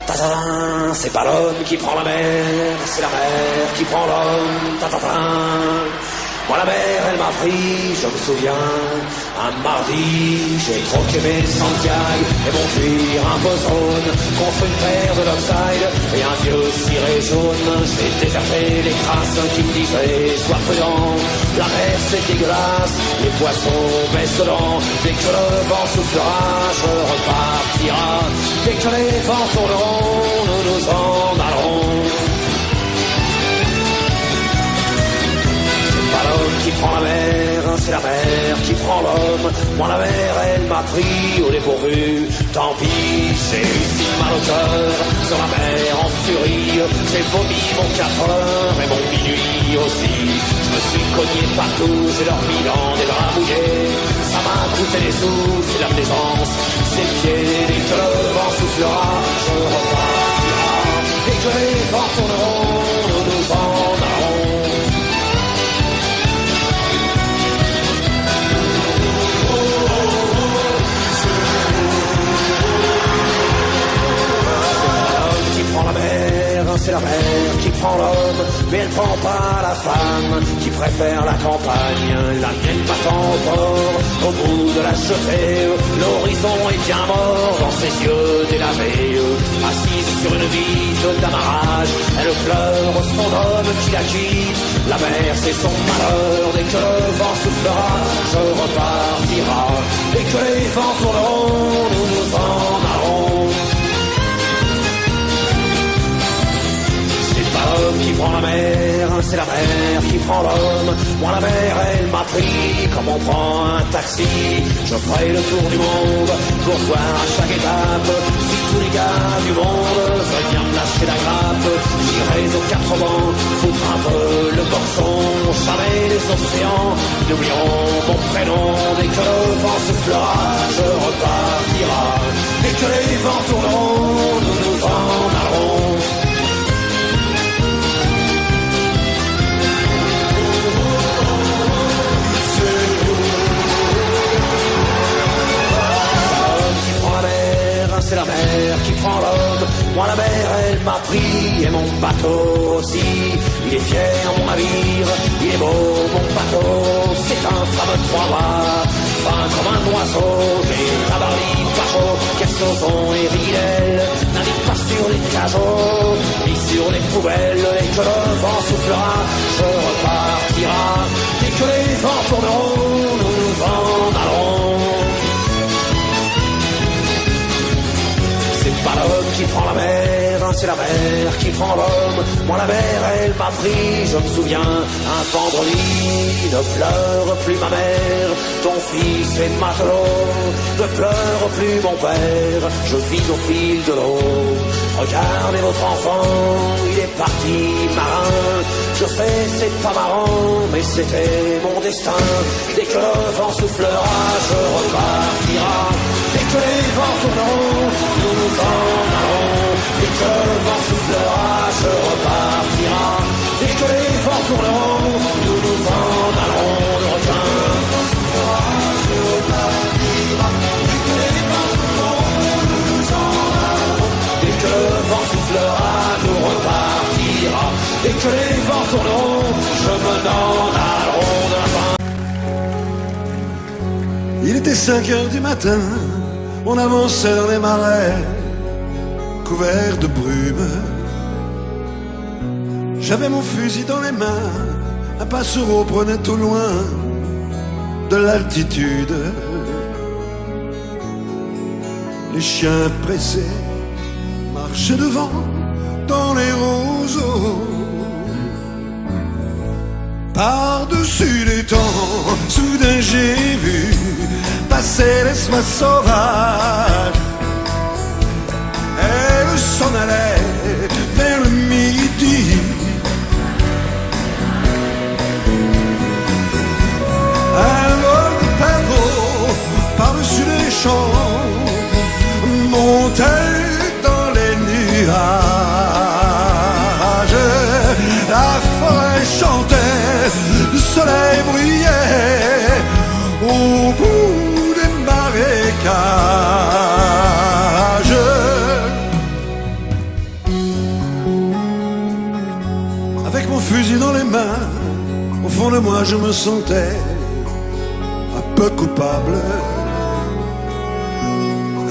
Ta-ta-ta, c'est pas l'homme qui prend la mer, c'est la mer qui prend l'homme. Ta-ta-ta. Moi la mer elle m'a pris, je me souviens, un mardi, j'ai troqué mes Santiago et mon cuir un peu jaune contre une paire de Lopside et un vieux ciré jaune. J'ai déserté les crasses qui me disaient sois prudent, la mer c'est dégueulasse, les poissons baissent dedans. Dès que le vent soufflera, je repartira. Dès que les vents tourneront, nous nous en allerons. L'homme qui prend la mer, c'est la mer qui prend l'homme. Moi la mer elle m'a pris au dépourvu. Tant pis, j'ai eu si mal au cœur. Sur la mer en furie, j'ai vomi mon 4 heures et mon minuit aussi. Je me suis cogné partout, j'ai dormi dans des draps mouillés. Ça m'a coûté des sous, c'est la plaisance, c'est le pied. Dès que le vent soufflera, je repartira. Dès que les vents tourneront, nous nous en allerons. La mer, c'est la mer qui prend l'homme, mais elle prend pas la femme qui préfère la campagne. La mienne battant au port, au bout de la jetée, l'horizon est bien mort dans ses yeux délavés. Assise sur une vitre d'amarrage, elle pleure son homme qui la quitte. La mer c'est son malheur, dès que le vent soufflera, je repartira. Dès que les vents tourneront, nous nous en allerons. L'homme qui prend la mer, c'est la mer qui prend l'homme. Moi la mer elle m'a pris comme on prend un taxi. Je ferai le tour du monde pour voir à chaque étape si tous les gars du monde veulent bien me lâcher la grappe. J'irai aux 4 vents, foutre un peu le boxon. Jamais les océans n'oublieront mon prénom. Dès que le vent soufflera, je repartira. Dès que les vents tourneront, nous nous en allerons. C'est la mer qui prend l'homme. Moi la mer elle m'a pris et mon bateau aussi. Il est fier mon navire, il est beau mon bateau. C'est un fameux 3 mâts, fin comme un oiseau. Mais tabarly pas chaud, caissons et ridelles navigue pas sur les cajots ni sur les poubelles. Et que le vent soufflera, je repartira. Dès que les vents tourneront, nous nous en allerons. C'est pas l'homme qui prend la mer, c'est la mer qui prend l'homme. Moi la mer elle m'a pris, je me souviens, un vendredi. Ne pleure plus ma mère, ton fils est matelot. Ne pleure plus mon père, je vis au fil de l'eau. Regardez votre enfant, il est parti marin. Je sais c'est pas marrant, mais c'était mon destin. Dès que le vent soufflera, je repartira. Dès que les vents tourneront, nous nous en allerons. Dès que le vent soufflera, je repartira. Dès que les vents tourneront, nous nous en allerons. Le requin soufflera, je repartira. Dès que les vents tourneront, nous nous en allerons. Dès que le vent soufflera, nous repartira. Dès que les vents tourneront, je me n'en allerons de la fin. Il était 5 heures du matin. On avançait dans les marais, couverts de brume. J'avais mon fusil dans les mains, un passereau prenait au loin de l'altitude. Les chiens pressés marchaient devant dans les roseaux. Par-dessus les temps, soudain j'ai vu passer l'espace sauvage. Elle s'en allait vers le midi. Un vol de pavot par-dessus les champs montait dans les nuages. La forêt chantait, le soleil brillait au bout des marécages. yeux dans les mains, au fond de moi je me sentais un peu coupable.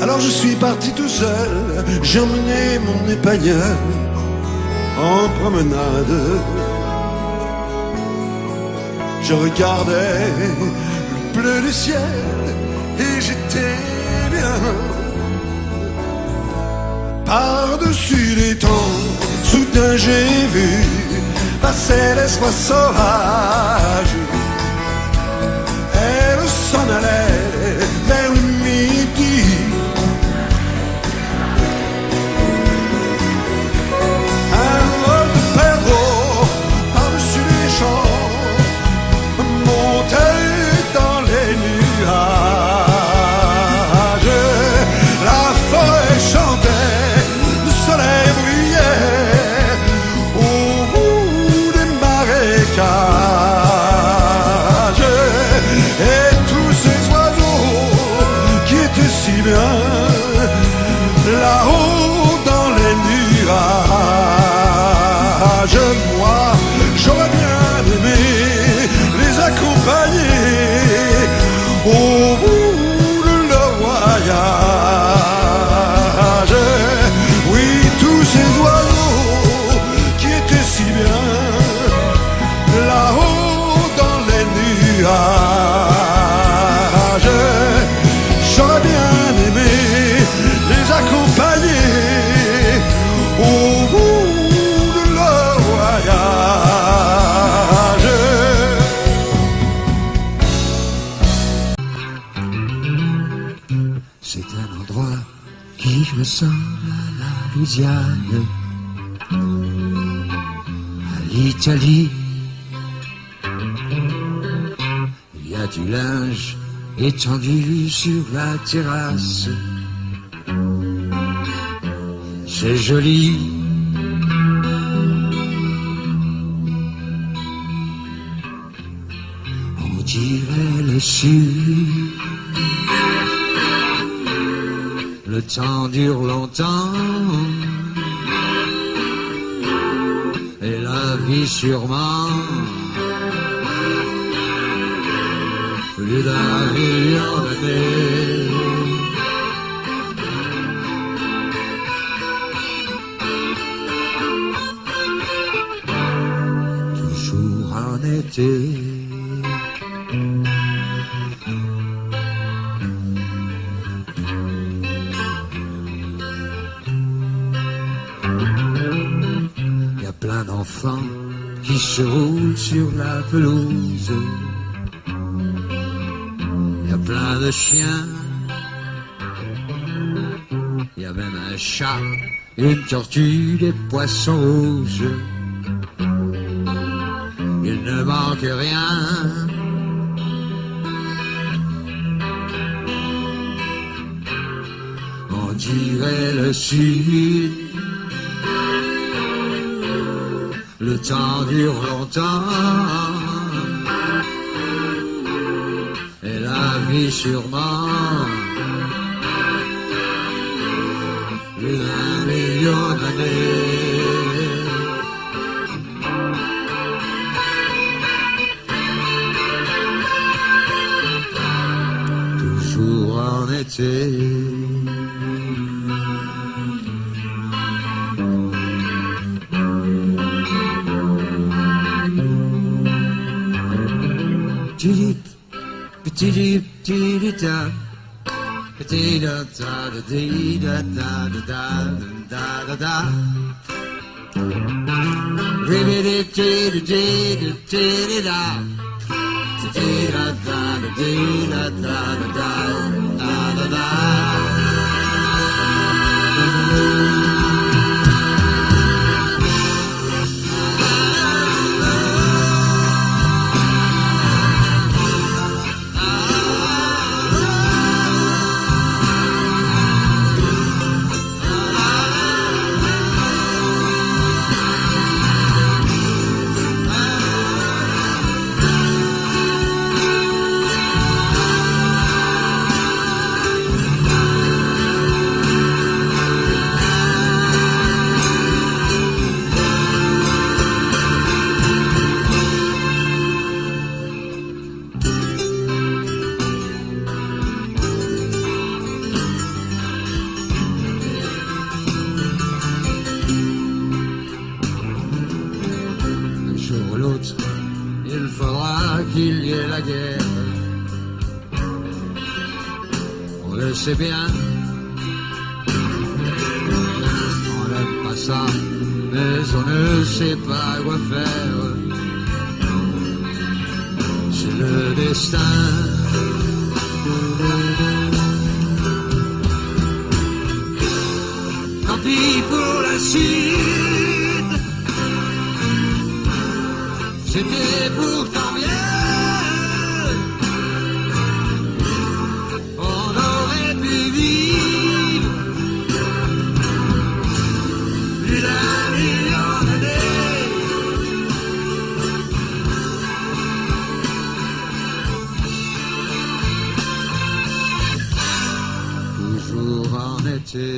Alors je suis parti tout seul, j'ai emmené mon épagneul en promenade. Je regardais le bleu du ciel et j'étais bien. Par-dessus les temps, soudain j'ai vu passer l'espoir sauvage. Elle s'en allait vers le midi. Un vol de perdreau par-dessus les champs montait dans les nuages. La forêt chantait, le soleil brillait au bout des marécages. Et tous ces oiseaux qui étaient si bien là-haut dans les nuages. Moi, j'aurais bien aimé les accompagner au bout de leur voyage. Oui, tous ces oiseaux qui étaient si bien là-haut dans les nuages. J'aurais bien aimé les accompagner au bout de leur voyage. C'est un endroit qui ressemble à la Louisiane, à l'Italie. Il y a du linge étendu sur la terrasse. C'est joli. On dirait le sud. Le temps dure longtemps et la vie sûrement. Plus d'un million d'années. Toujours en été. Y a plein d'enfants qui se roulent sur la pelouse. Y a plein de chiens. Y a même un chat, une tortue, des poissons rouges. Il ne manque rien. On dirait le sud. Le temps dure longtemps et la vie sûrement. Plus d'un million d'années. Toujours en été. qu'il y ait la guerre. On le sait bien, on n'aime pas ça, mais on ne sait pas quoi faire. C'est le destin. Tant pis pour la suite, c'était pourtant bien. On aurait pu vivre plus d'un million d'années. Toujours en été.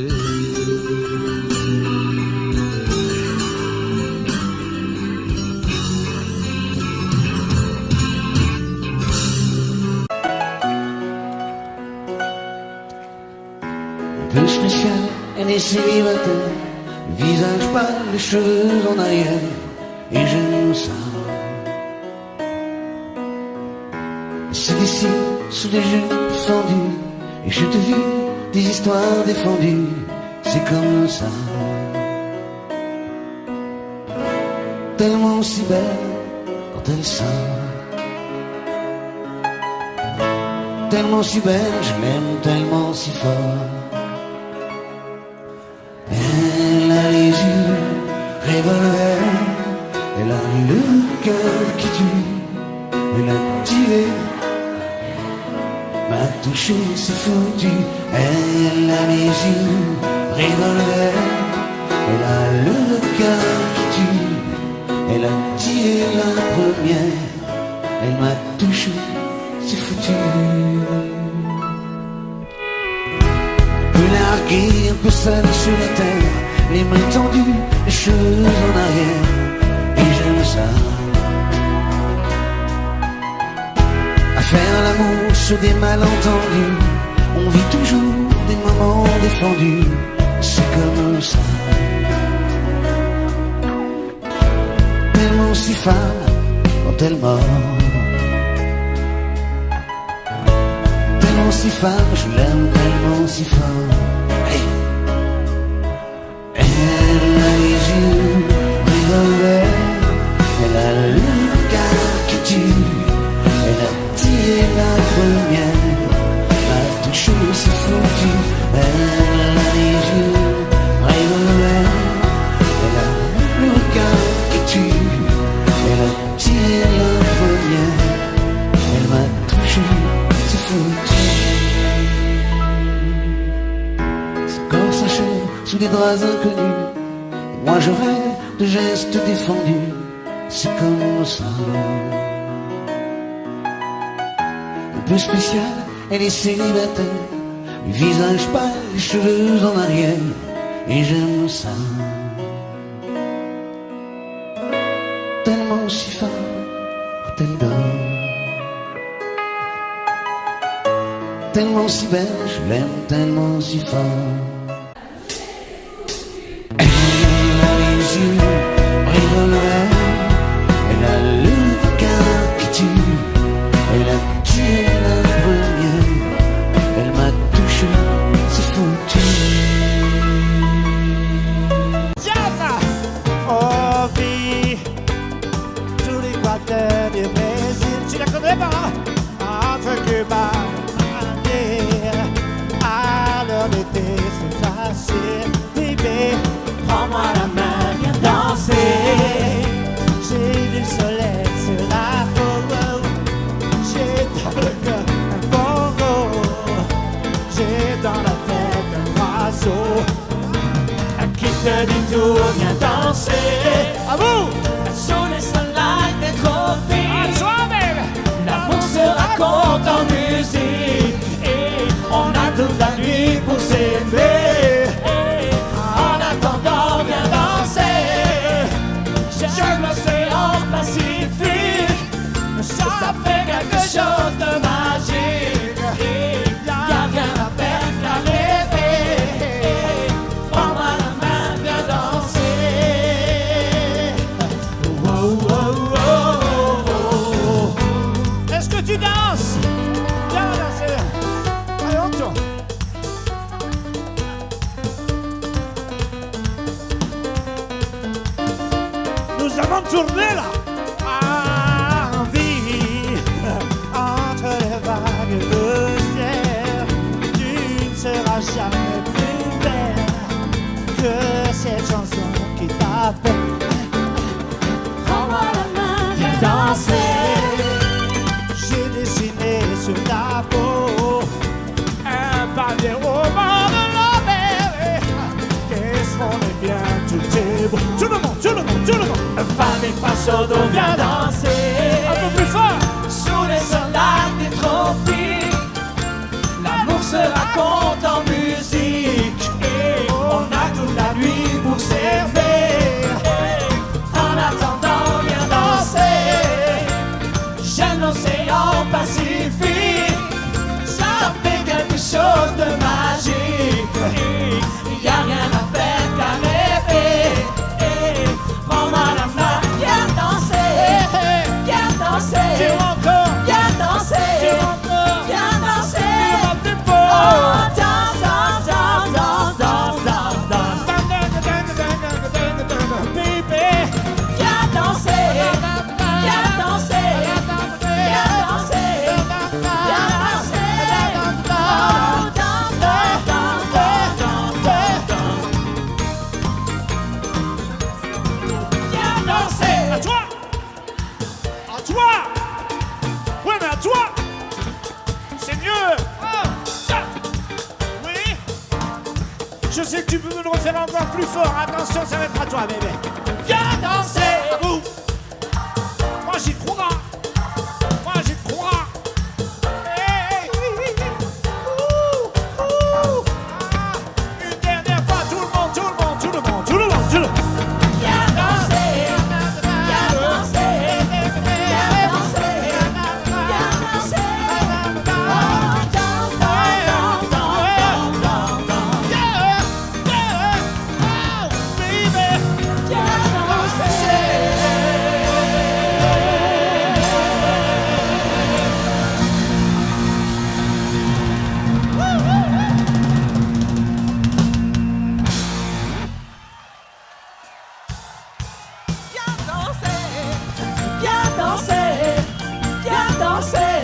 Peu spécial, elle est célibataire, le visage pâle, les cheveux en arrière, et j'aime ça. C'est d'ici, sous des jupes fendues, et je te vis des histoires défendues, c'est comme ça. Tellement si belle quand elle sort, tellement si belle, je l'aime tellement si fort. Elle a les yeux revolver, elle a le cœur qui tue, elle a tiré, m'a touché, c'est foutu. Elle a les yeux revolver, elle a le cœur qui tue, elle a tiré la première, elle m'a touché, c'est foutu. Larguée, un peu seule sur la terre, les mains tendues, les cheveux en arrière, et j'aime ça. À faire l'amour sur des malentendus, on vit toujours des moments défendus, c'est comme ça. Tellement si femme quand elle mord, tellement si femme, je l'aime tellement si fort. Elle a les yeux revolver, elle a le cœur qui tue, elle a tiré la première, m'a touché, c'est foutu. Elle a les yeux revolver, elle a le cœur qui tue, elle a tiré la première, elle m'a touché, c'est foutu. Ce corps s'achève sous des draps inconnus, moi je rêve de gestes défendus, c'est comme ça. Un peu spécial, elle est célibataire, le visage pâle, les cheveux en arrière, et j'aime ça. Tellement si fort quand elle dort, tellement si belle, je l'aime tellement si fort. Revolver, elle a le cœur qui tue, elle a tué la première, elle m'a touché, c'est foutu. Jana, oh vie, tous les quartiers du Brésil, tu la connais pas? Entre Cuba et à l'heure d'été, c'est facile, bébé, prends-moi la main, viens danser. J'ai du soleil sur la peau, j'ai dans le cœur un bongo, j'ai dans la tête un oiseau qui te dit tout, viens danser. À vous! Sous les sunlight des tropiques, à toi-même. L'amour se raconte en musique et on a toute la nuit pour s'aimer. En attendant, viens danser. J'aime l'océan Pacifique, ça fait quelque chose de magique. Y'a rien à faire qu'à rêver. Prends-moi la main, viens danser. Oh, oh, oh, oh, oh. avant de tourner là. Envie entre les vagues de ciel, tu ne seras jamais plus belle que cette chanson qui t'appelle. Prends-moi la main, viens danser. J'ai dessiné sur ta peau un pavé au bord de la mer. Qu'est-ce qu'on est bien, tout est beau. Tout le monde, tout le monde, tout le monde. Femme et façon d'eau, viens danser. Un peu plus fort. Sous les soldats des tropiques, l'amour se raconte en musique. Et on a toute la nuit pour servir. En attendant, viens danser. J'aime l'océan Pacifique. Ça fait quelque chose de magique. Y a rien à faire qu'à rêver. Prends-moi la main, viens danser. Viens danser. encore. Viens danser. encore. Viens danser. Tempo. Oh, danse, danse, danse, danse, danse, danse, danse. Baby. Viens danser. Viens danser. Viens danser. Viens danser. Oh, danse, danse, danse, danse, danse. Viens danser. À toi. À toi. Ouais, mais à toi. C'est mieux. Oui. Je sais que tu peux me le refaire encore plus fort. Attention, ça va être à toi, bébé. Viens danser. À vous. Moi, j'y crois. Moi, j'y crois. Hey. Ouh. Ouh. Ah. Une dernière fois, tout le monde, tout le monde, tout le monde, tout le monde, tout le monde. Viens danser. Viens danser. Viens danser. Viens danser. Oh, danse, danse, danse, danse, danse, danse. Viens danser. Viens danser. Viens danser. Viens danser.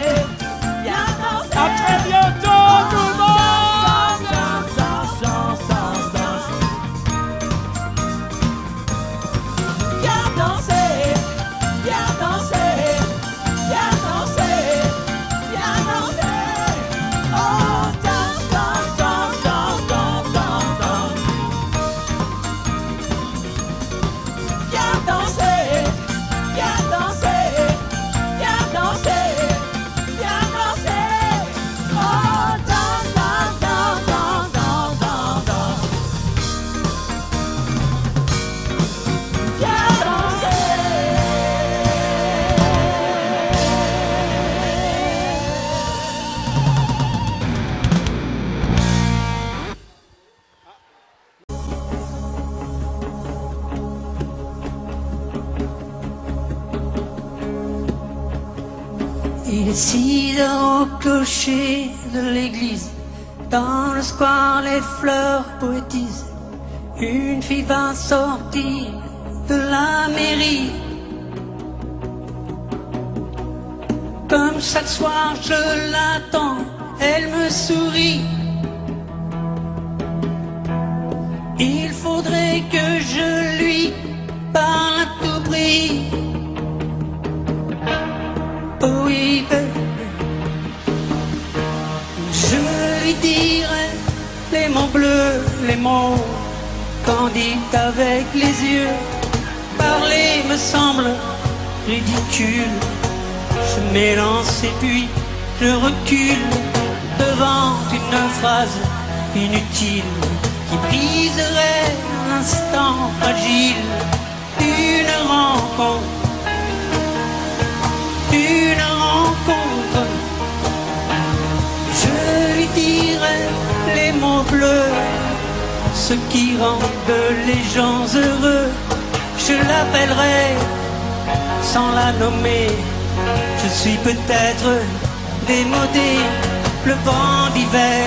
Viens danser. À très bientôt, tout le monde. Danse, danse, danse, danse, danse. Viens danser. Viens danser. Viens danser. Viens danser. Oh, danse, danse, danse, danse, danse, danse, danse. Viens danser. Viens danser. Viens danser. Viens danser. Oh, danse, danse, danse, danse, danse, danse, danse. Viens danser. Il est 6 heures au clocher de l'église. Dans le square, les fleurs poétisent. Une fille va sortir de la mairie. Comme chaque soir, je l'attends. Elle me sourit. Il faudrait que je lui parle à tout prix. Oh oui, je lui dirai les mots bleus, les mots candides avec les yeux. Parler me semble ridicule. Je m'élance et puis je recule devant une phrase inutile qui briserait l'instant fragile d'une rencontre. Une rencontre, je lui dirai les mots bleus, ce qui rendent les gens heureux. Je l'appellerai sans la nommer. Je suis peut-être démodé, le vent d'hiver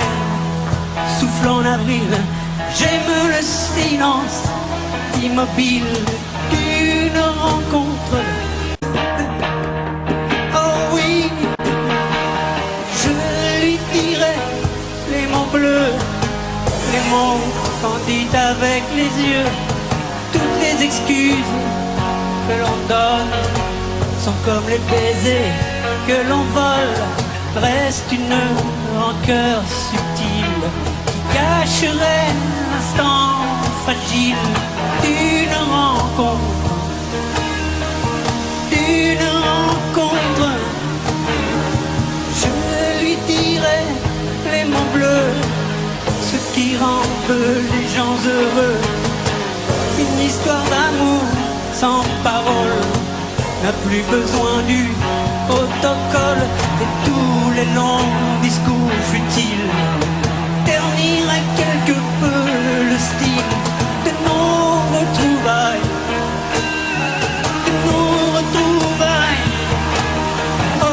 souffle en avril. J'aime le silence immobile d'une rencontre. Oh oui, je lui dirai les mots bleus, les mots candides avec les yeux. Toutes les excuses que l'on donne sont comme les baisers que l'on vole. Reste une rancœur subtile qui cacherait l'instant fragile d'une rencontre. D'une rencontre, je lui dirai les mots bleus, ce qui rendent les gens heureux. Une histoire d'amour sans parole n'a plus besoin du protocole, et tous les longs discours futiles terniraient quelque peu le style de nos retrouvailles. De nos retrouvailles. Oh,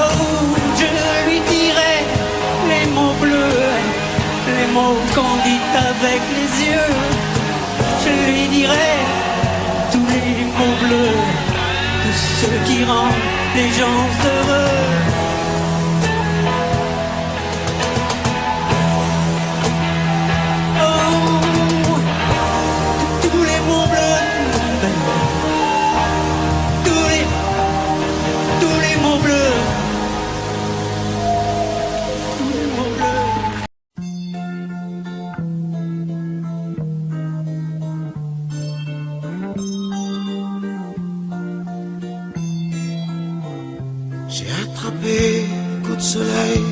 je lui dirai les mots bleus, les mots candides avec les yeux. Je lui dirai tous les mots bleus, tous ceux qui rendent les gens heureux. Oh, tous les mots bleus, tous les mots bleus, tous les mots bleus. J'ai attrapé un coup de soleil,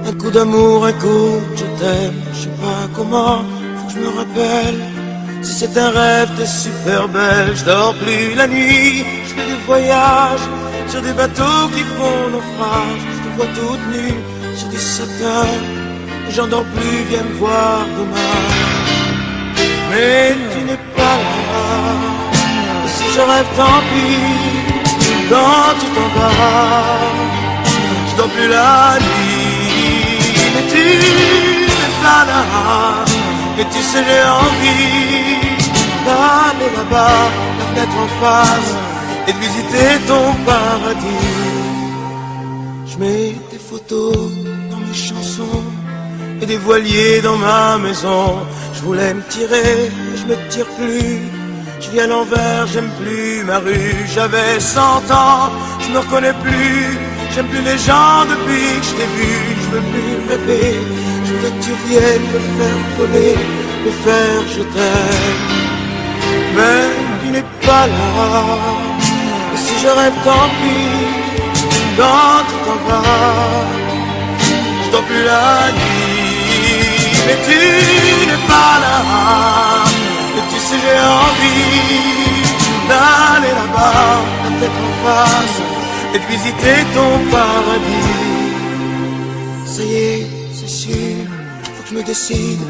un coup d'amour, un coup de je t'aime. Je sais pas comment, faut que je me rappelle. Si c'est un rêve, t'es super belle. Je dors plus la nuit, je fais des voyages sur des bateaux qui font naufrage. Je te vois toute nue sur du satin, et j'en dors plus, viens me voir demain. Mais tu n'es pas là, et si je rêve, tant pis. Quand tu t'en vas, je dors plus la nuit. Mais tu n'es pas là, et tu sais j'ai envie d'aller là-bas, la fenêtre en face, et de visiter ton paradis. Je mets des photos dans mes chansons et des voiliers dans ma maison. Je voulais me tirer, mais je me tire plus. Je vis à l'envers, j'aime plus ma rue. J'avais 100 ans, je me reconnais plus. J'aime plus les gens depuis que je t'ai vu. Je veux plus rêver, je veux que tu viennes me faire voler, me faire je t'aime. Mais tu n'es pas là, et si je rêve, tant pis. Quand tu t'en vas, je dors plus la nuit. Mais tu n'es pas là, et tu sais j'ai envie d'aller là-bas, la tête en face, et de visiter ton paradis. Ça y est, c'est sûr, faut que je me décide.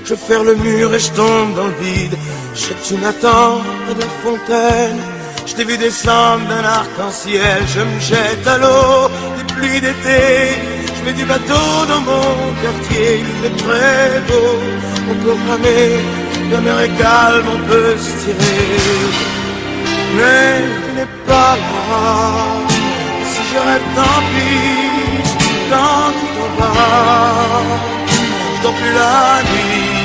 Je vais faire le mur et je tombe dans le vide. Je sais que tu m'attends près de la fontaine. Je t'ai vu descendre d'un arc-en-ciel. Je me jette à l'eau des pluies d'été. Je mets du bateau dans mon quartier. Il fait très beau, on peut ramer. La mer est calme, on peut se tirer. Mais tu n'es pas là, si je rêve, tant pis. Quand tu t'en vas, je dors plus la nuit.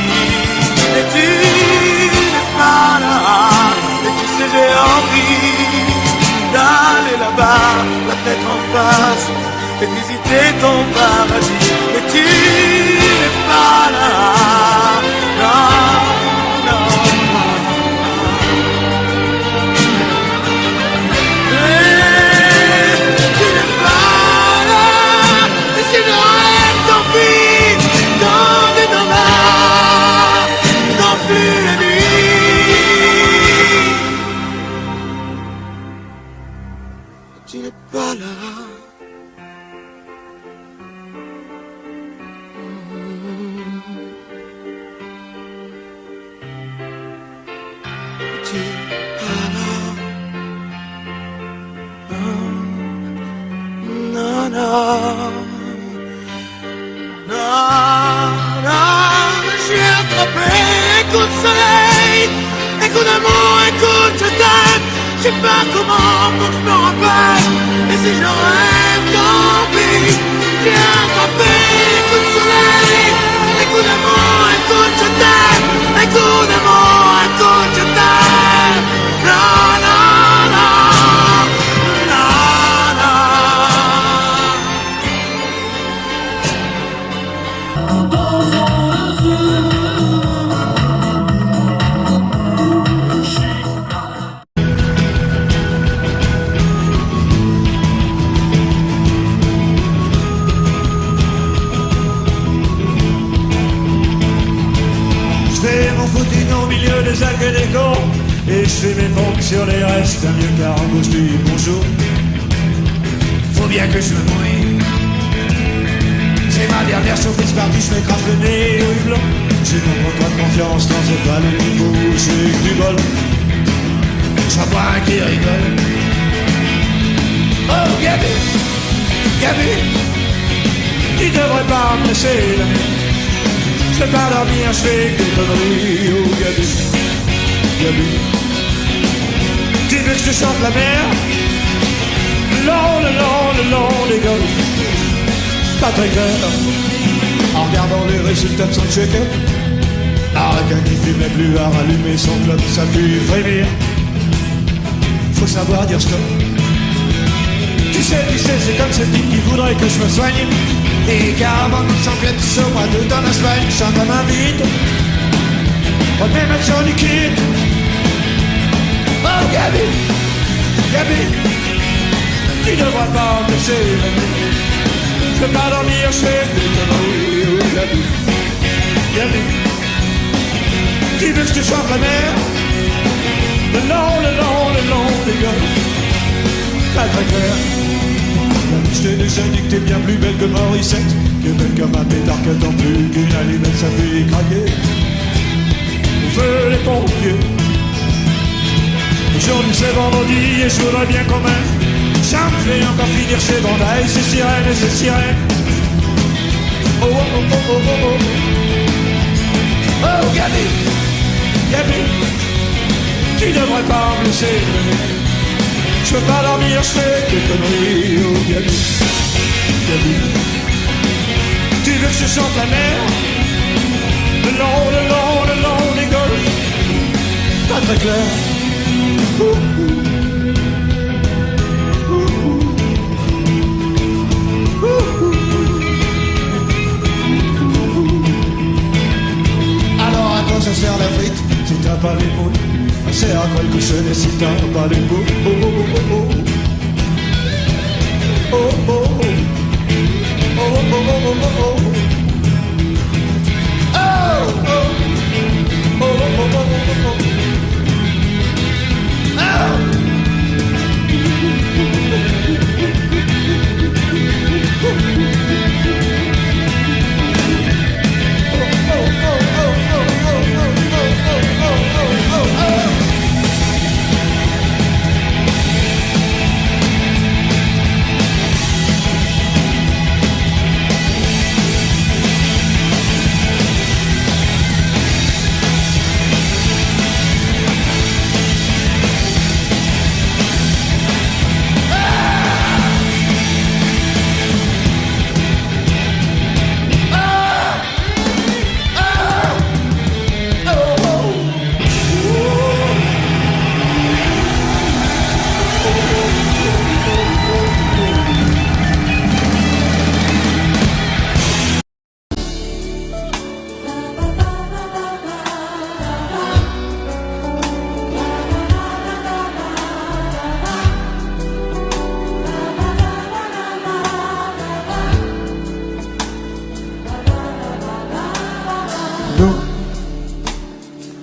Mais tu n'es pas là, et tu sais j'ai envie d'aller là-bas, la tête en face, et visiter ton paradis. Mais tu n'es pas là, non. Tu n'es pas là. Tu n'es pas là. Non, non. Non, non. J'ai attrapé un coup de soleil, un coup d'amour, un coup de je t'aime. je sais pas comment, faut que je me rappelle. Et si je rêve, tant pis. J'ai attrapé un coup de soleil, un coup d'amour, un coup de je t'aime, un coup d'amour, un coup de je t'aime. Non, non, non, non, non. Je fais mon footing au milieu des algues et des corps, et je fais mes pompes sur les restes d'un vieux cargo, je dis bonjour. Faut bien que je me mouille. C'est ma dernière surprise partie, je m'écrase le nez au hublot. J'ai mon contrat de confiance dans ce bal au niveau, j'ai que du bol. J'en vois un qui rigole. Oh Gabi, Gabi, tu devrais pas me laisser la nuit. Je vais pas dormir, je fais que conneries. Oh Gabi, Gabi, tu veux que je te chante la mer? Le long des golfs, pas très clair. En regardant les résultats de son check-up, Arrêt qui fumait plus à rallumer son club, ça pue frémir. Faut savoir dire stop. Tu sais, c'est comme ce type qui voudrait que je me soigne. Et carrément, nous sommes bien tous au mois d'août en Espagne, chante m'invite. On va mettre sur du kit. Oh Gabi, Gabi, tu devrais pas me laisser la nuit. Je peux pas dormir, je fais des conneries. Oh Gabi, Gabi, tu veux que je te chante la mer? Le long des golfs, pas très clair. Je t'ai déjà dit que t'es bien plus belle que Morissette, que belle comme un pétard qu'elle t'en plus qu'une allumette, ça fait craquer. Feu les pompiers. Aujourd'hui c'est vendredi et je voudrais bien quand même. Ça me fait encore finir chez Vendaille, c'est sirène et c'est sirène. Oh oh oh oh oh oh oh. Oh Gabi, Gabi, tu devrais pas me laisser venir. Je peux pas dormir, je fais des conneries. Oh Gabi, Gabi, tu veux que je chante la mer? Le long des golfs, pas très clair. Alors à quoi ça sert la frite si t'as pas les boules? Ça sert à quoi le cochonnet si t'as pas les boules? Oh oh oh oh oh oh oh oh oh oh oh oh oh.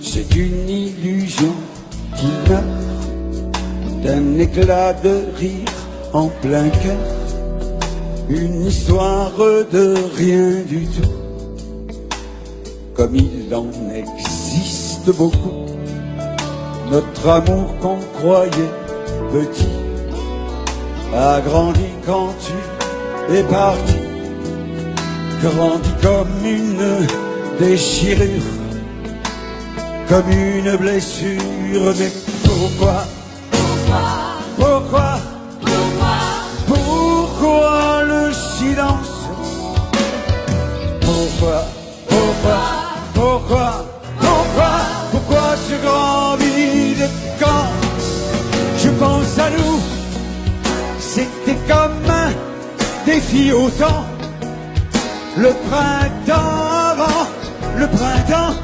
C'est une illusion qui meurt d'un éclat de rire en plein cœur. Une histoire de rien du tout, comme il en existe beaucoup. Notre amour qu'on croyait petit a grandi quand tu es parti, grandi comme une déchirure, comme une blessure. Mais pourquoi Pourquoi le silence? Pourquoi ce grand vide quand je pense à nous? C'était comme un défi au temps. Le printemps avant le printemps,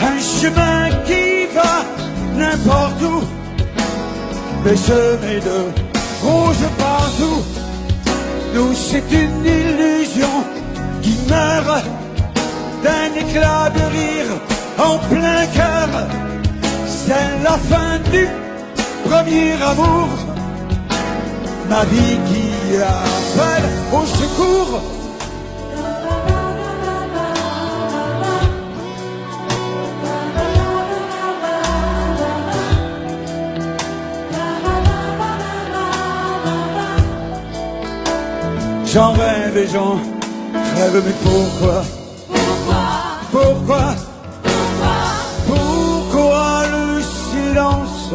un chemin qui va n'importe où, mais semé de rouge partout. Nous c'est une illusion qui meurt d'un éclat de rire en plein cœur. C'est la fin du premier amour, ma vie qui appelle au secours. J'en rêve et j'en rêve, mais pourquoi? Pourquoi le silence?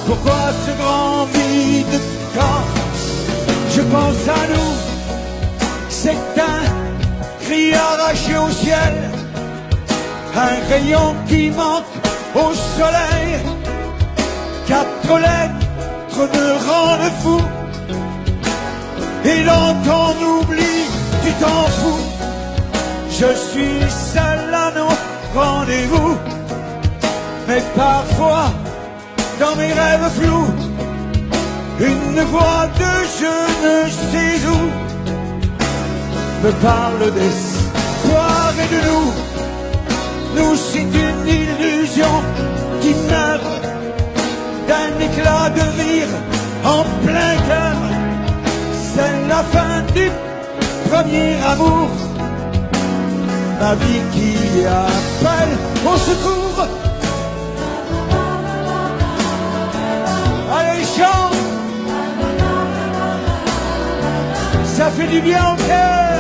Pourquoi ce grand vide quand je pense à nous? C'est un cri arraché au ciel, un rayon qui manque au soleil. 4 lettres me rendent fou, et dans ton oubli, tu t'en fous. Je suis seul à nos rendez-vous, mais parfois, dans mes rêves flous, une voix de je ne sais où me parle d'espoir et de nous. Nous, c'est une illusion qui meurt d'un éclat de rire en plein cœur. C'est la fin du premier amour, ma vie qui appelle au secours. Allez, chante, ça fait du bien au cœur,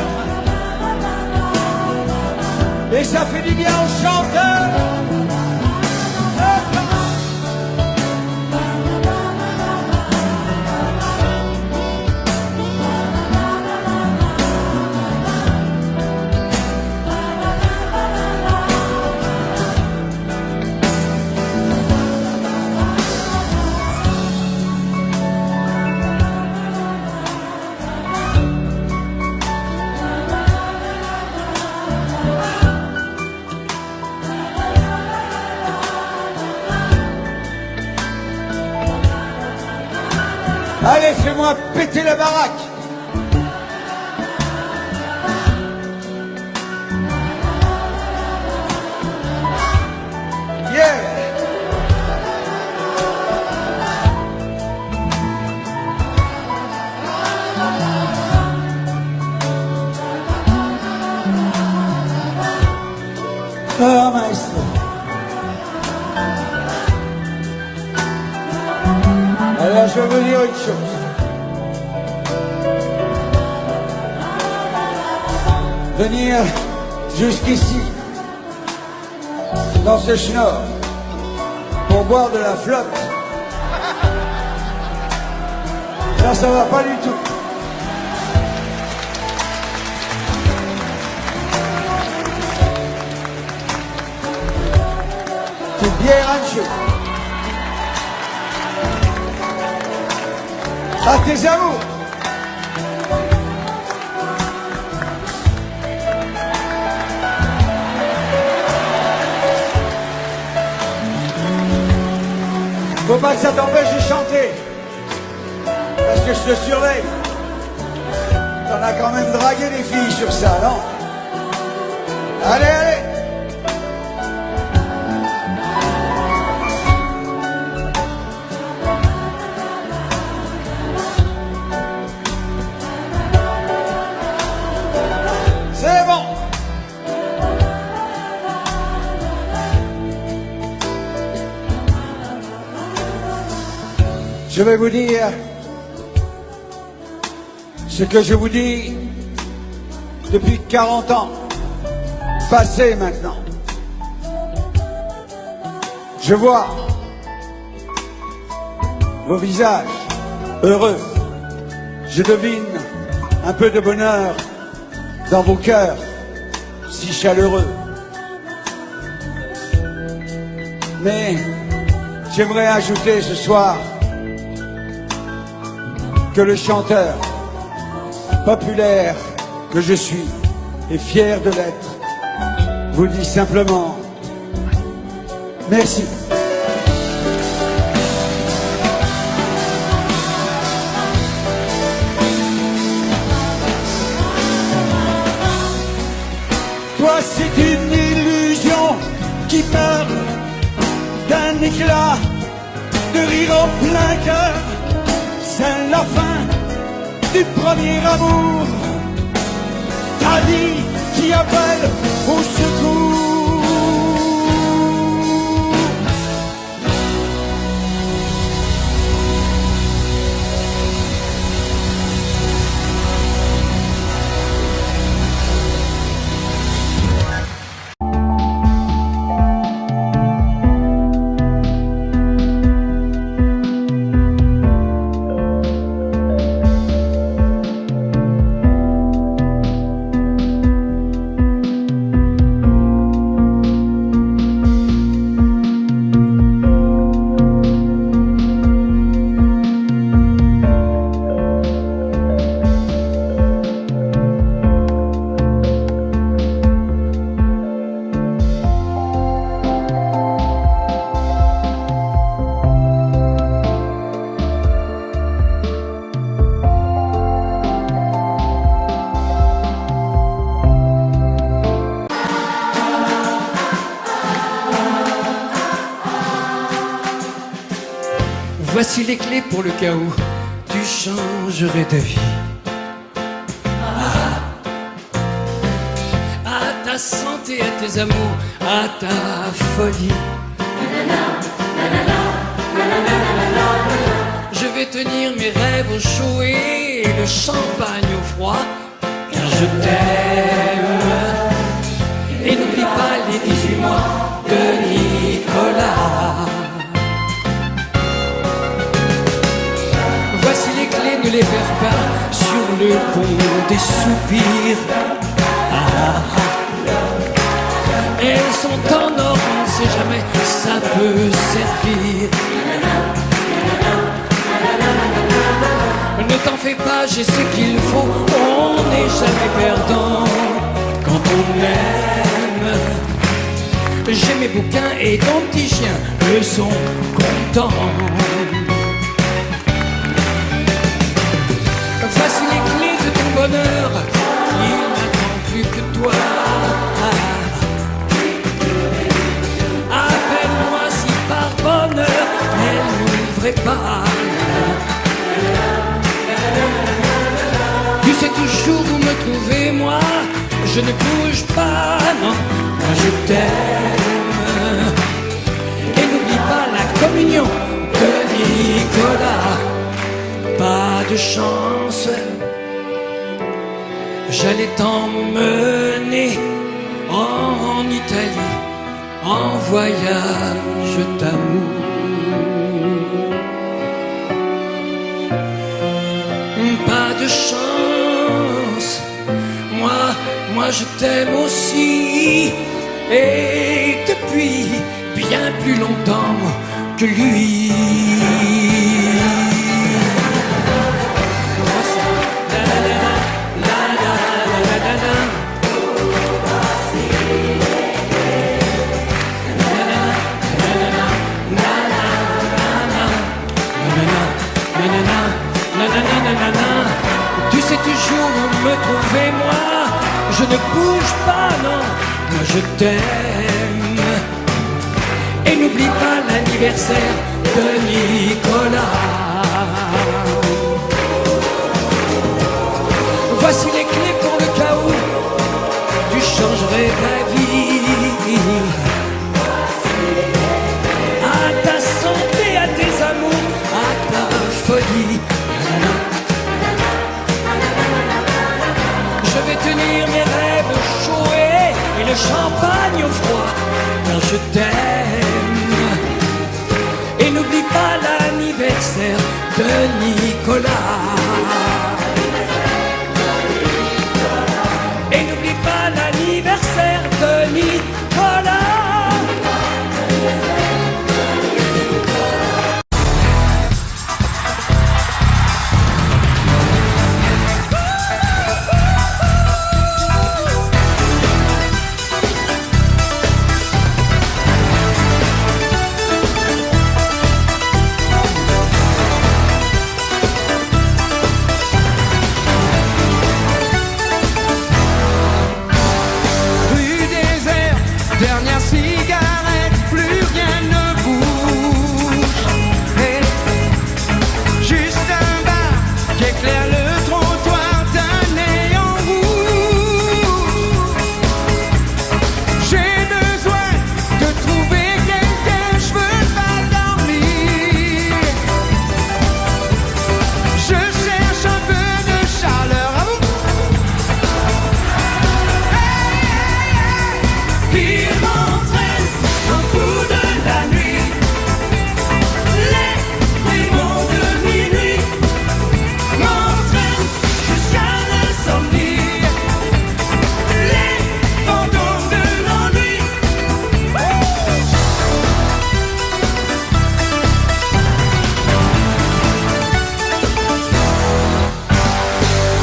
et ça fait du bien aux chanteurs. Allez, fais-moi péter la baraque. Yeah. Ah, maestro. Alors je vais vous dire une chose. Venir jusqu'ici, dans ce schnorr, pour boire de la flotte, ça va pas du tout. C'est bien rancho. À tes amours. Faut pas que ça t'empêche de chanter, parce que je te surveille. T'en as quand même dragué des filles sur ça, non? Allez, allez. C'est bon. Je vais vous dire ce que je vous dis depuis 40 ans, passé maintenant. Je vois vos visages heureux. Je devine un peu de bonheur dans vos cœurs si chaleureux. Mais j'aimerais ajouter ce soir que le chanteur populaire que je suis et fier de l'être vous dit simplement merci. Toi, c'est une illusion qui meurt d'un éclat de rire en plein cœur. C'est la fin du premier amour. Ta vie qui appelle au secours. Voici les clés pour le cas où tu changerais ta vie. À ta santé, à tes amours, à ta folie. Je vais tenir mes rêves au chaud et le champagne au froid, car je t'aime. Et n'oublie pas les 18 mois de Nicolas. Voici les clés, ne les perds pas sur le pont des soupirs. Elles sont en or, on ne sait jamais, ça peut servir. Ne t'en fais pas, j'ai ce qu'il faut, on n'est jamais perdant quand on aime. J'ai mes bouquins et ton petit chien, eux sont contents. Voici les clés de ton bonheur, il n'attend plus que toi. Appelle-moi si par bonheur elle n'ouvrait pas. Tu sais toujours où me trouver, moi je ne bouge pas, non, moi je t'aime. Et n'oublie pas la communion de Nicolas. Pas de chance, j'allais t'emmener en Italie, en voyage d'amour. Pas de chance, moi je t'aime aussi, et depuis bien plus longtemps que lui. Tu sais toujours où me trouver, moi je ne bouge pas, non, moi je t'aime. Et n'oublie pas l'anniversaire de Nicolas. Voici les clés pour le cas où tu changerais ta vie. À ta santé, à tes amours, à ta folie. Je vais tenir mes rêves chauds et le champagne au froid, car je t'aime. n'oublie pas l'anniversaire de Nicolas. Et n'oublie pas l'anniversaire de Nicolas. Dernière cigarette, plus rien ne bouge. Et juste un bar qui éclaire le trottoir d'un néon rouge. J'ai besoin de trouver quelqu'un, je veux pas dormir. Je cherche un peu de chaleur à vous. Il m'entraîne au bout de la nuit, les démons de minuit m'entraînent jusqu'à l'insomnie, les fantômes de l'ennui.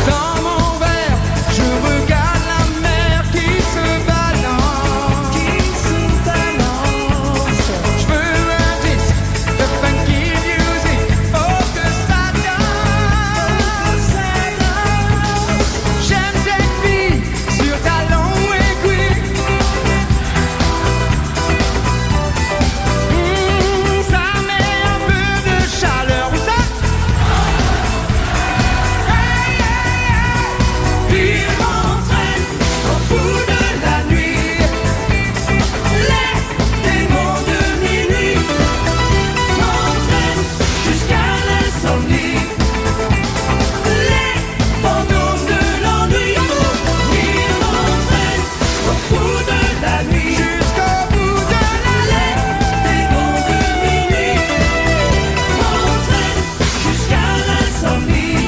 Dans mon verre, je regarde la mer qui se balance. Je veux un disque de funky music, oh que ça danse. J'aime cette fille sur talon aiguille. Ça met un peu de chaleur, où ça? Il m'entraîne au bout de la nuit, les démons de minuit m'entraînent jusqu'à l'insomnie, les fantômes de l'ennui. Il m'entraîne au bout de la nuit, Jusqu'au bout de les démons de minuit m'entraînent jusqu'à l'insomnie,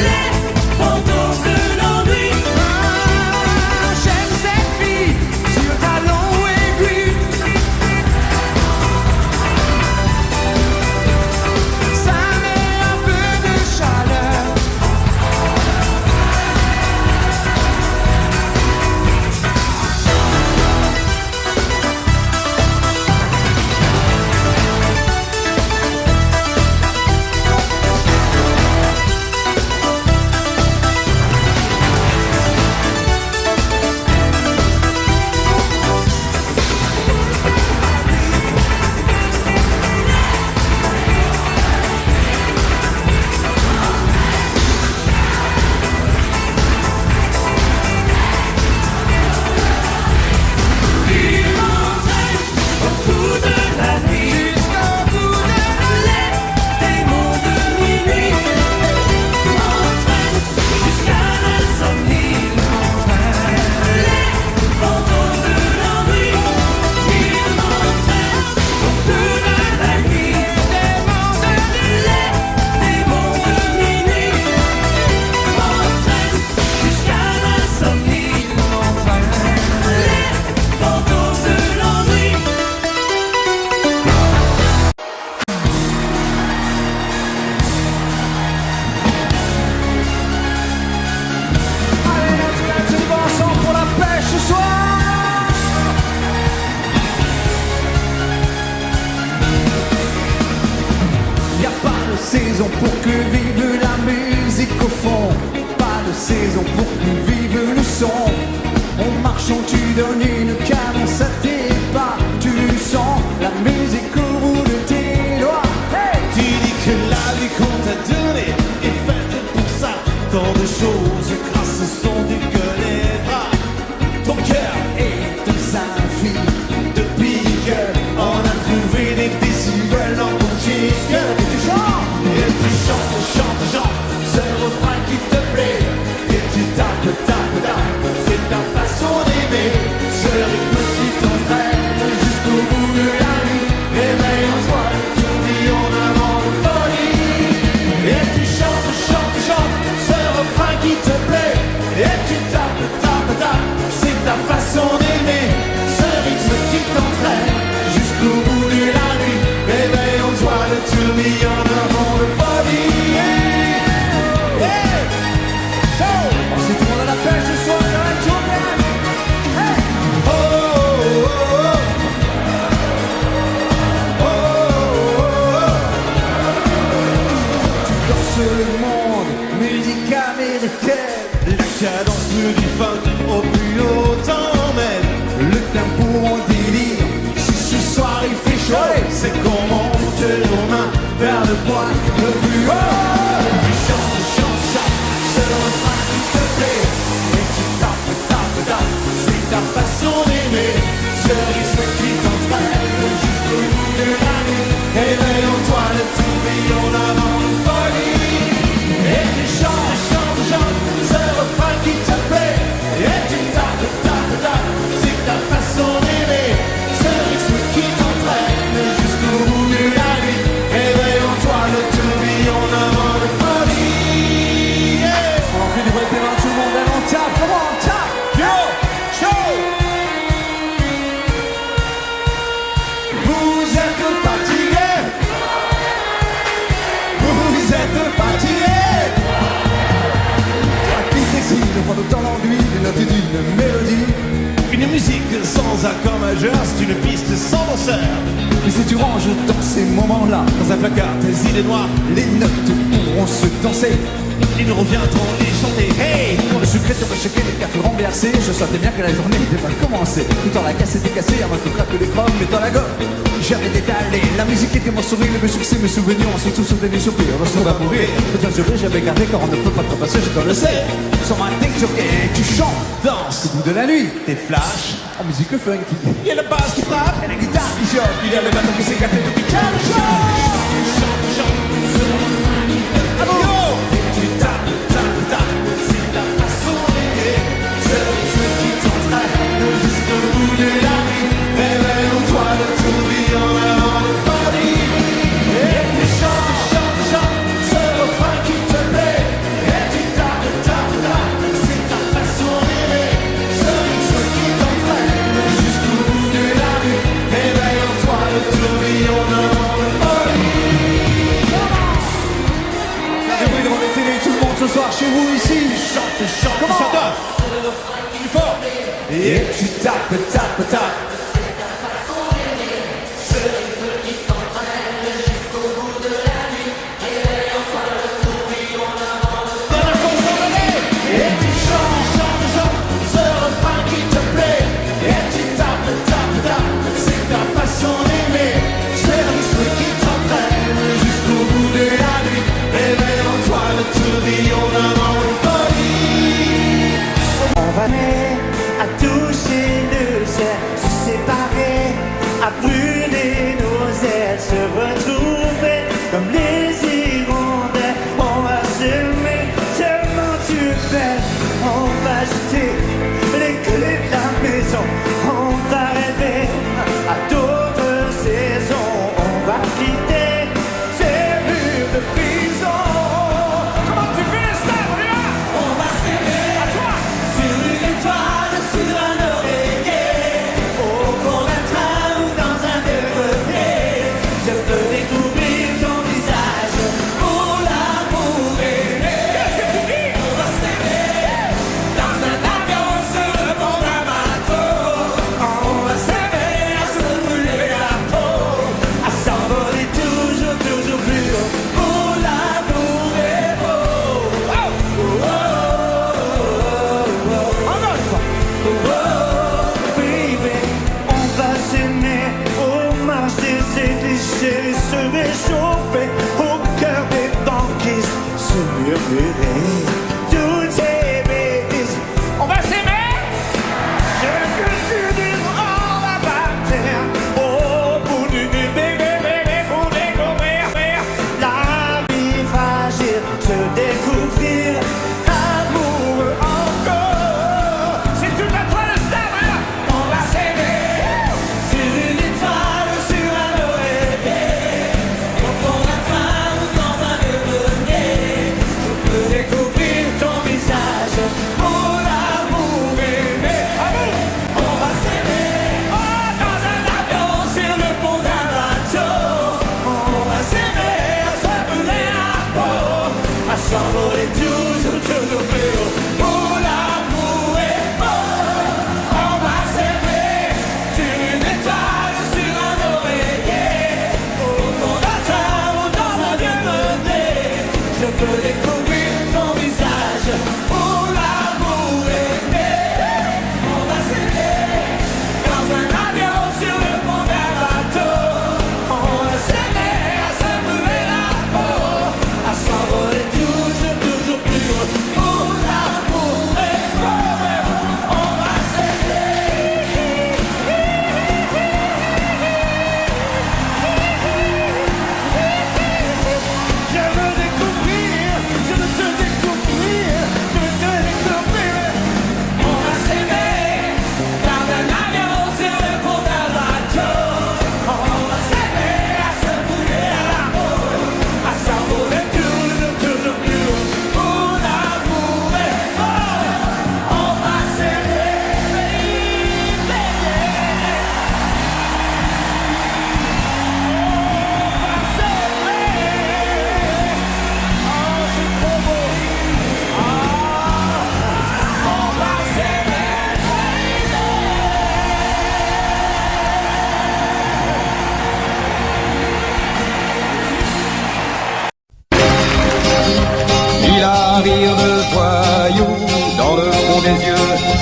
les fantômes de l'ennui. J'aime cette fille sur talon aiguille. Ça met un peu de chaleur. Il m'entraîne au bout de la nuit, Jusqu'au bout de les démons de minuit m'entraînent jusqu'à l'insomnie, les fantômes de l'ennui. Il m'entraîne au bout de la nuit, les démons de minuit m'entraînent jusqu'à l'insomnie, les fantômes de l'ennui. Allez, on va ensemble pour la pêche ce soir. Y a pas de saison pour que vive la musique au fond. Pas de saison pour que vive le son. On marche, on tu donnes une cadence à tes pas. Tu sens la musique au bout de tes doigts. Hey! Tu dis que la vie qu'on t'a donnée est faite pour ça. Tant de choses grâce au son du connaîtras. Ton cœur Et de sa fille. de pique, on a trouvé des décibels dans ton chic. Et tu chantes. Et tu chantes, chantes, chantes, ce refrain qui te plaît. Et tu tapes, tapes, tapes, c'est ta façon d'aimer. Ce rythme qui t'entraîne jusqu'au bout de la nuit. Réveille en toi ta façon d'aimer, ce rythme qui t'entraîne jusqu'au bout de la nuit. Éveille en toi le tourbillon d'avant de folie. Et tu chantes, chantes, chantes ce refrain qui te plaît. Et tu tapes, tapes, tapes, c'est ta façon d'aimer, ce rythme qui t'entraîne jusqu'au bout de la nuit. Éveille en toi le tourbillon d'avant de folie. Yeah. On fait du vrai périn, tout le monde, allons, on tape, comment on tape? Yo, show. Vous êtes fatigué. Vous êtes fatigué. La piste sexy, le prend autant l'ennui, les notes d'une mélodie. Une musique sans accord majeur, c'est une piste sans danseur. Mais si tu ranges dans ces moments-là, Dans un placard, tes idées noires, les notes pourront se danser. et nous reviendrons les chanter. Hey! Pour le sucré te rechecker, les cafés renversés, je sentais bien que la journée était mal commencée. Tout en la casse était cassée, avant que craque les chromes, mais dans la gomme, j'avais détalé. La musique était mon sourire, mes succès, mes souvenirs, on se tous sauté mes soupirs, on se va mourir. Peut-être juré, j'avais gardé, car on ne peut pas te passer, je te le sais. Sur ma tête, tu chantes, Danse, au bout de la nuit, tes flashs, en musique funky. il y a la basse qui frappe, Et la guitare qui choque, il y a le bateau qui s'écarte, et tout qui calme, Yo! Tu tapes, tapes, tapes, c'est ta façon d'aimer, ce rythme qui t'entraîne jusqu'au bout de la nuit. Réveille en toi le tourbillon avant de folie. Et tu chantes, chantes, chantes ce refrain qui te plaît. Et tu tapes, tapes, tapes, c'est ta façon d'aimer, ce rythme qui t'entraîne jusqu'au bout de la nuit. Réveille en toi le tourbillon avant de folie. Et oui, devant les télés, tout le monde ce soir chez vous ici. Chante, chante, chante, plus fort. Et tu tapes, tapes, tapes. Dernière fois, on s'en allait. Et tu chantes, chantes, chantes ce refrain qui te plaît. Et tu tapes, tapes, tapes, c'est ta façon d'aimer, ce rythme qui t'entraîne jusqu'au bout de la nuit. Réveille en toi le tourbillon d'avant de folie. On va à toucher le ciel,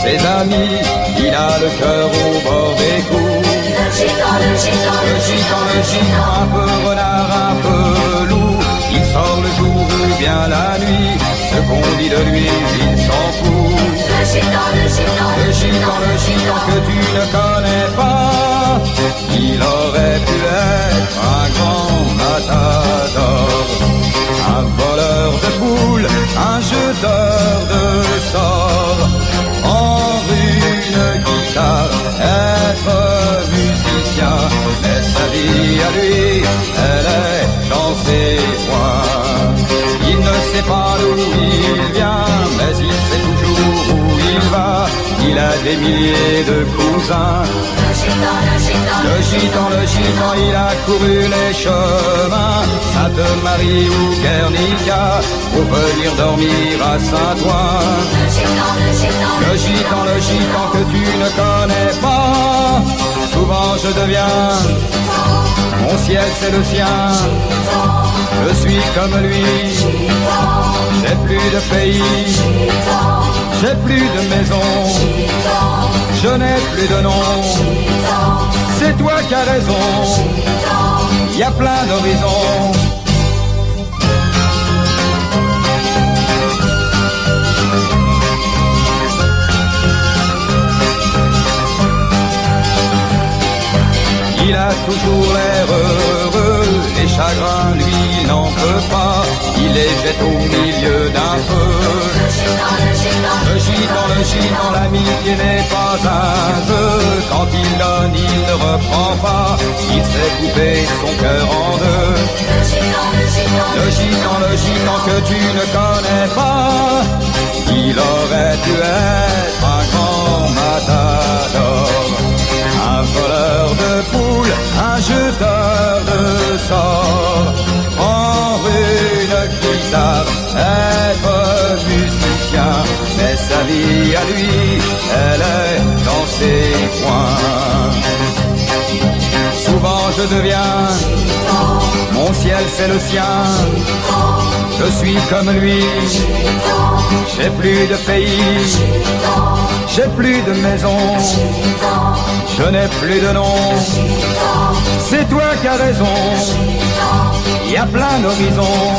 ses amis, il a le cœur au bord des coups. Le gitan, le gitan, Le gitan, le gitan, un peu renard, un peu loup. Il sort le jour ou bien la nuit, ce qu'on dit de lui, il s'en fout. le gitan, le gitan, Le gitan, le gitan que tu ne connais pas, il aurait pu être un grand matador, un voleur de boules, un jeteur de sorts, prendre une guitare, être musicien, mais sa vie à lui, elle est dans ses poings. Il ne sait pas d'où il vient, mais il sait toujours où il va. Il a des milliers de cousins. le gitan, le gitan, Le gitan, le gitan, il a couru les chemins, Sainte-Marie ou Guernica, pour venir dormir à Saint-Ouen. le gitan, le gitan, Le gitan, le gitan que tu ne connais pas, souvent je deviens, mon ciel c'est le sien. Je suis comme lui, j'ai plus de pays, j'ai plus de maison, je n'ai plus de nom. C'est toi qui as raison, il y a plein d'horizons. Il a toujours l'air heureux, les chagrins lui il n'en peut pas, il les jette au milieu d'un feu. Le gitan, l'amitié n'est pas un jeu, quand il donne il ne reprend pas, il sait couper son cœur en deux. Le gitan que tu ne connais pas, il aurait pu être un grand matador, un voleur de poules, un jeteur de sorts, prendre une guitare, être musicien, mais sa vie à lui, elle est dans ses poings. Souvent je deviens, mon ciel c'est le sien, je suis comme lui, j'ai plus de pays, j'ai plus de maison, je n'ai plus de nom. C'est toi qui as raison, il y a plein d'horizons.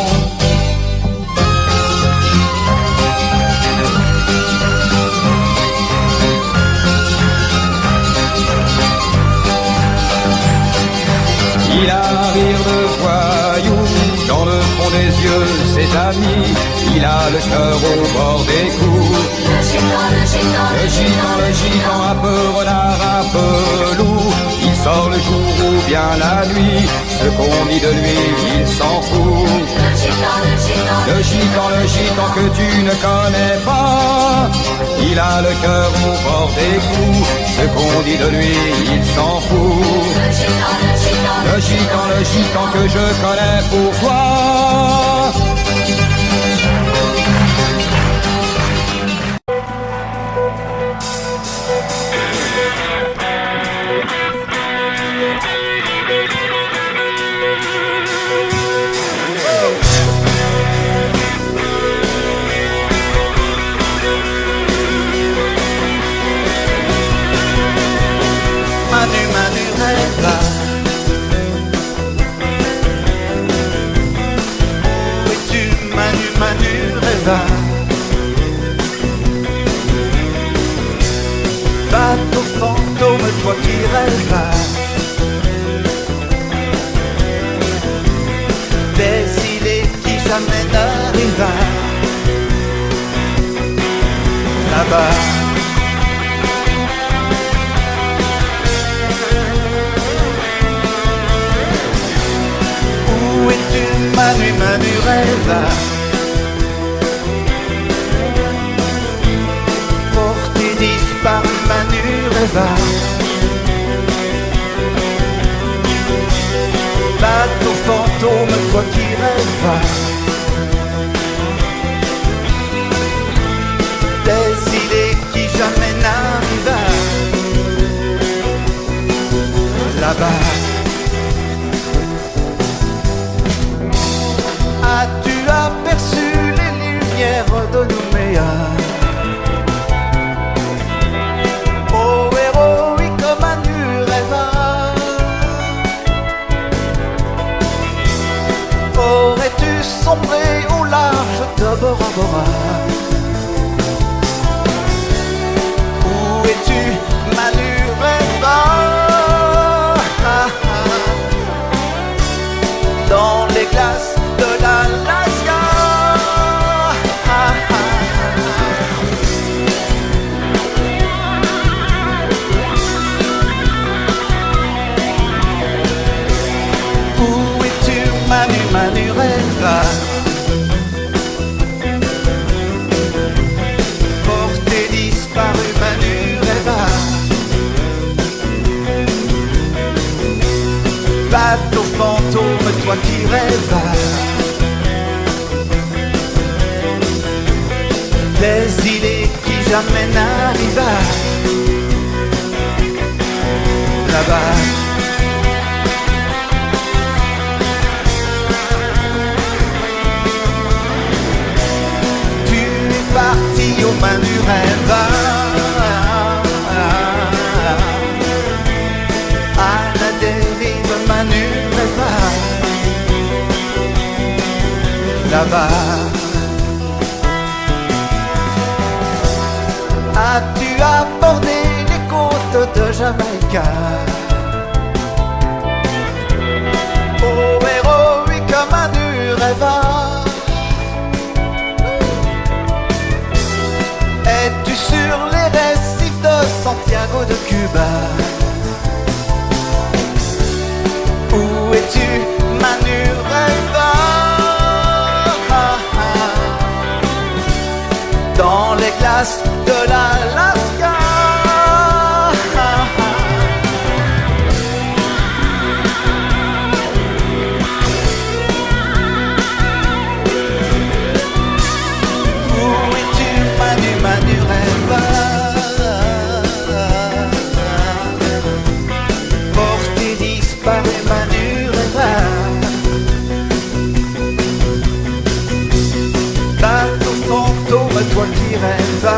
Il a un rire de voyou, dans le fond des yeux, ses amis, il a le cœur au bord des coups. Le gitan, un peu renard, un peu loup, il sort le jour ou bien la nuit, ce qu'on dit de lui, il s'en fout. Le gitan que tu ne connais pas, il a le cœur au bord des coups, ce qu'on dit de lui, il s'en fout. Le gitan que je connais pour toi. Manu, Manu, rêve là. Où es-tu, Manu, Manu, rêve là. Bateau fantôme, toi qui rêves là. Des îles qui jamais n'arrivent là-bas. Où es-tu, Manu, Manu, rêve? Porté disparu, Manu, rêve. Bateau fantôme, toi qui rêves. Des idées qui jamais n'arrivent là-bas. As-tu aperçu les lumières de Nouméa? Bora. Où es-tu, Manu Reva? Dans les glaces de l'Alaska. Où es-tu, Manu, Manu Reva? Porté disparu, Manu Reva. Bateau fantôme, toi qui rêves. Des îles qui jamais n'arrivent là-bas. Tu es parti au Manu Reva. À la dérive, Manu Reva. Là-bas. As-tu abordé les côtes de Jamaïque? Oh, héroïque Manu Reva. Es-tu sur les récifs de Santiago de Cuba? Où es-tu, Manu Reva? Dans les glaces de l'Alaska. Où es-tu, Manu, Manu Reva? Porté disparu, Manu Reva. Bateau fantôme, toi qui rêves.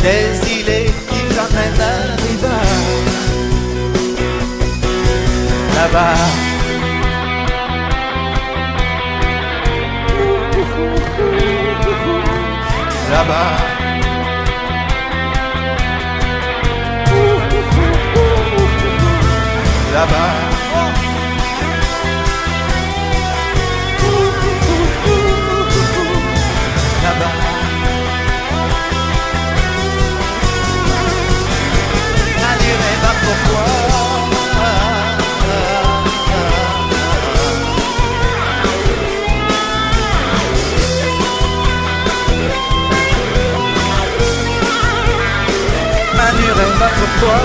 Des îles qui jamais n'arrivent là-bas. Là-bas. Là-bas. Là-bas. Manu Reva, pourquoi? Manu Reva, pourquoi?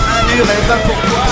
Manu Reva, pourquoi?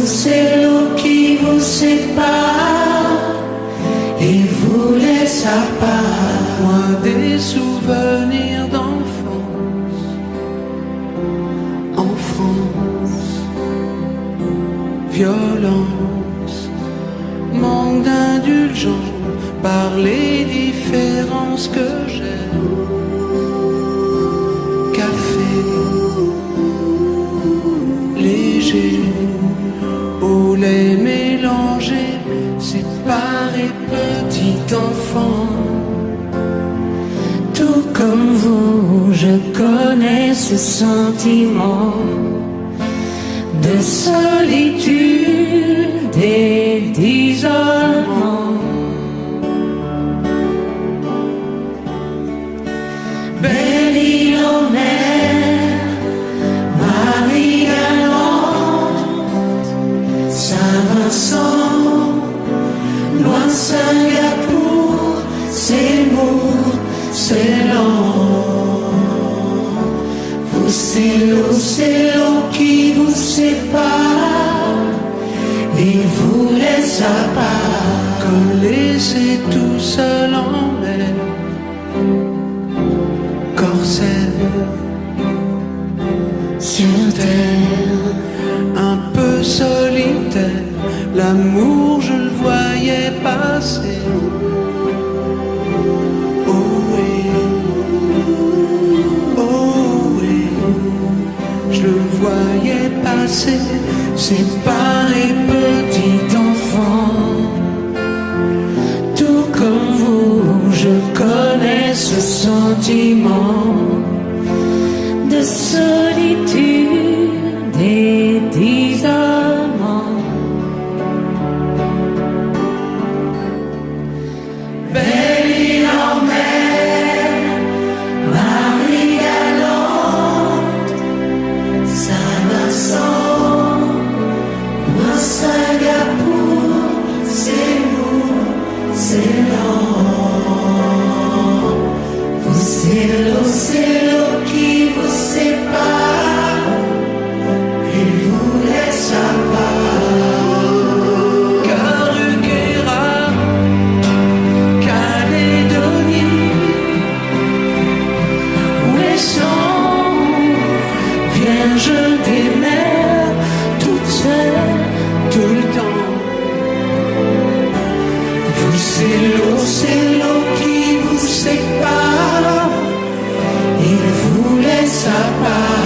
C'est l'eau qui vous sépare et vous laisse à part. Loin des souvenirs d'enfance, en France, violence, manque d'indulgence par les différences que j'ai. Café léger, au lait mélangé, séparé petit enfant, tout comme vous. connais ce sentiment de solitude et d'isolement. Belle île en mer, Marie galante, Saint-Vincent, loin Singapour, c'est lourd, c'est lent. Vous, c'est l'eau qui vous sépare et vous laisse à part, comme laissé tout seul en mer. Corsaire sur terre, un peu solitaire, l'amour je le voyais passer. Oh oui, je le voyais passer, c'est pareil petit enfant. Tout comme vous, je connais ce sentiment de solitude et d'isolement. Belle île en mer, Marie galante, Saint-Vincent, loin Singapour, c'est lourd, c'est lent. C'est l'eau qui vous sépare et vous laisse à part. Caruquera, Calédonie, Ouessant, Vierge des mers, toute seule, tout le temps. Vous, c'est l'eau qui vous sépare et vous laisse à part.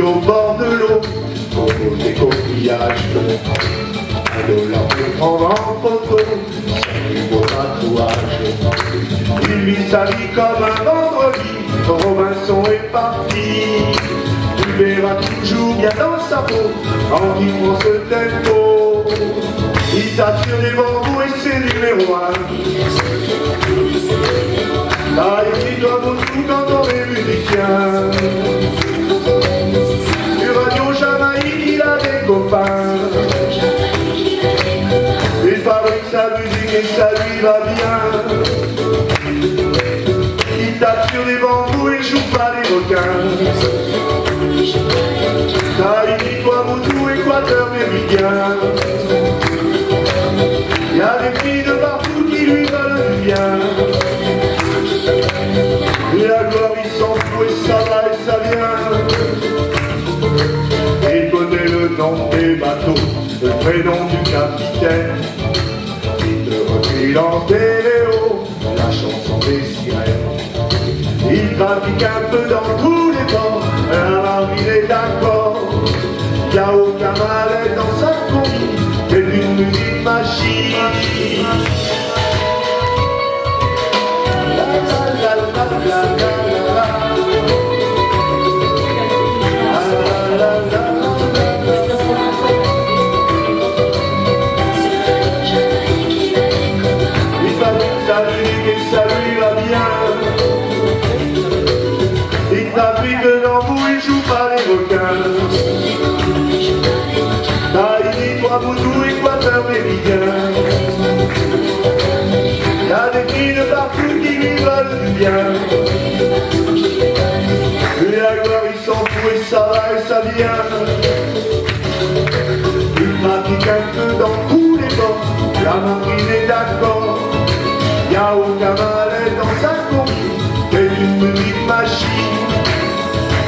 Au bord de l'eau, au des coquillages, $1 pour prendre en photo, du beau tatouage. Il vit sa vie comme un vendredi, Robinson est parti. Tu verras toujours bien dans sa peau, quand il prend ce tempo. Il t'attire des bambous et c'est numéro 1. Là, il doit beaucoup quand on est musicien. Radio Jamaïque, il a des copains. Il fabrique sa musique et ça lui va bien. Il tape sur des bambous et joue pas les requins. Tahiti, Tuamotu, Équateur, Méridien. Il y a des filles de partout qui lui veulent du bien. Et la gloire, il s'en fout et ça va et ça vient. Il connaît le nom des bateaux, le prénom du capitaine. Il te recueille dans stéréo, la chanson des sirènes. Il trafique un peu dans tous les ports, alors il est d'accord. Il n'y a aucun mal dans sa combi, mais d'une musique machine. La la la la la la la. Ça lui va bien. Il t'applique dans vous, il joue pas les requins. Tahiti, Tuamotu, Équateur, Méridien. Y a des filles de partout qui lui veulent du bien. Et la gloire, il s'en fout et ça va et ça vient. Il pratique un peu dans tous les bords, la marine est d'accord. Y'a aucun mal dans sa combi, mais une musique machine.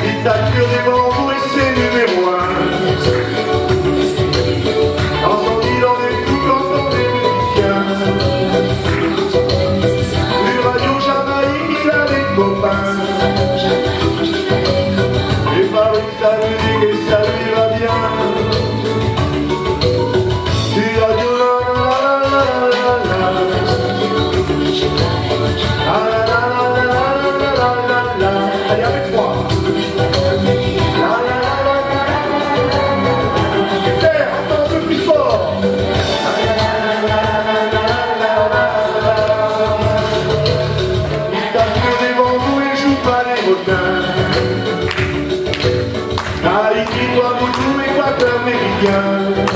Il t'attire des bambous et c'est numéro 1. Dans son île on est tout quand on est musicien. Du Radio Jamaïque il a des copains. Il fabrique sa musique et ça lui va bien. Du Radio la la la la la la. Ah la la la la la la la la. Allez avec moi. La la la la la la. Super, encore un peu plus fort. La la la la la la la la. Il tape sur des bambous et joue pas les requins. Tahiti, Tuamotu, Équateur, Méridien.